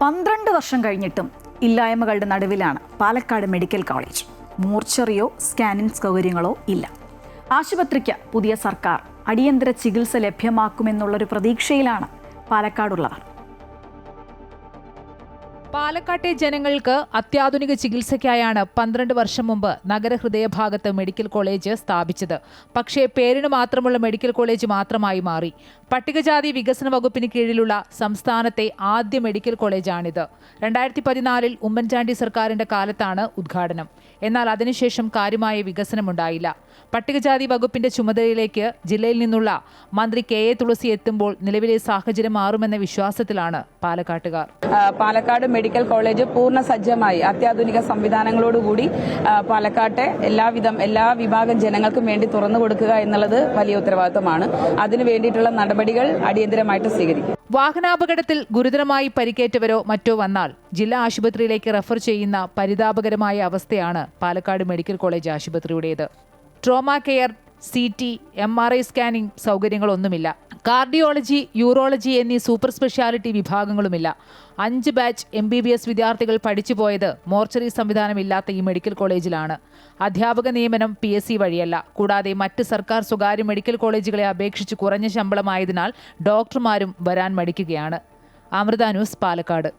12 വർഷം കഴിഞ്ഞിട്ടും ഇല്ലായ്മകളുടെ നടുവിലാണ് പാലക്കാട് മെഡിക്കൽ കോളേജ്. മോർച്ചറിയോ സ്കാനിംഗ് സൗകര്യങ്ങളോ ഇല്ല. ആശുപത്രിക്ക് പുതിയ സർക്കാർ അടിയന്തര ചികിത്സ ലഭ്യമാക്കുമെന്നുള്ളൊരു പ്രതീക്ഷയിലാണ് പാലക്കാടുള്ളവർ. പാലക്കാട്ടെ ജനങ്ങൾക്ക് അത്യാധുനിക ചികിത്സയ്ക്കായാണ് 12 വർഷം മുമ്പ് നഗരഹൃദയഭാഗത്ത് മെഡിക്കൽ കോളേജ് സ്ഥാപിച്ചത്. പക്ഷേ പേരിന് മാത്രമുള്ള മെഡിക്കൽ കോളേജ് മാത്രമായി മാറി. പട്ടികജാതി വികസന വകുപ്പിന് കീഴിലുള്ള സംസ്ഥാനത്തെ ആദ്യ മെഡിക്കൽ കോളേജാണിത്. 2014 ഉമ്മൻചാണ്ടി സർക്കാരിന്റെ കാലത്താണ് ഉദ്ഘാടനം. എന്നാൽ അതിനുശേഷം കാര്യമായ വികസനമുണ്ടായില്ല. പട്ടികജാതി വകുപ്പിന്റെ ചുമതലയിലേക്ക് ജില്ലയിൽ നിന്നുള്ള മന്ത്രി കെ.എ. തുളസി എത്തുമ്പോൾ നിലവിലെ സാഹചര്യം മാറുമെന്ന വിശ്വാസത്തിലാണ് പാലക്കാട്ടുകാർ. പാലക്കാട് മെഡിക്കൽ കോളേജ് പൂർണ്ണ സജ്ജമായി അത്യാധുനിക സംവിധാനങ്ങളോടുകൂടി പാലക്കാട്ടെ എല്ലാ വിഭാഗം ജനങ്ങൾക്കും വേണ്ടി തുറന്നു കൊടുക്കുക എന്നുള്ളത് വലിയ ഉത്തരവാദിത്തമാണ്. അതിനു വേണ്ടിയിട്ടുള്ള നടപടികൾ അടിയന്തരമായിട്ട് സ്വീകരിക്കും. വാഹനാപകടത്തിൽ ഗുരുതരമായി പരിക്കേറ്റവരോ മറ്റോ വന്നാൽ ജില്ലാ ആശുപത്രിയിലേക്ക് റഫർ ചെയ്യുന്ന പരിതാപകരമായ അവസ്ഥയാണ് പാലക്കാട് മെഡിക്കൽ കോളേജ് ആശുപത്രിയുടേത്. Trauma care, CT, MRI scanning സൗകര്യങ്ങളൊന്നുമില്ല. കാർഡിയോളജി, യൂറോളജി എന്നീ സൂപ്പർ സ്പെഷ്യാലിറ്റി വിഭാഗങ്ങളുമില്ല. 5 ബാച്ച് MBBS വിദ്യാർത്ഥികൾ പഠിച്ചുപോയത് മോർച്ചറി സംവിധാനമില്ലാത്ത ഈ മെഡിക്കൽ കോളേജിലാണ്. അധ്യാപക നിയമനം PSC വഴിയല്ല. കൂടാതെ മറ്റ് സർക്കാർ സ്വകാര്യ മെഡിക്കൽ കോളേജുകളെ അപേക്ഷിച്ച് കുറഞ്ഞ ശമ്പളമായതിനാൽ ഡോക്ടർമാരും വരാൻ മടിക്കുകയാണ്. അമൃത ന്യൂസ്, പാലക്കാട്.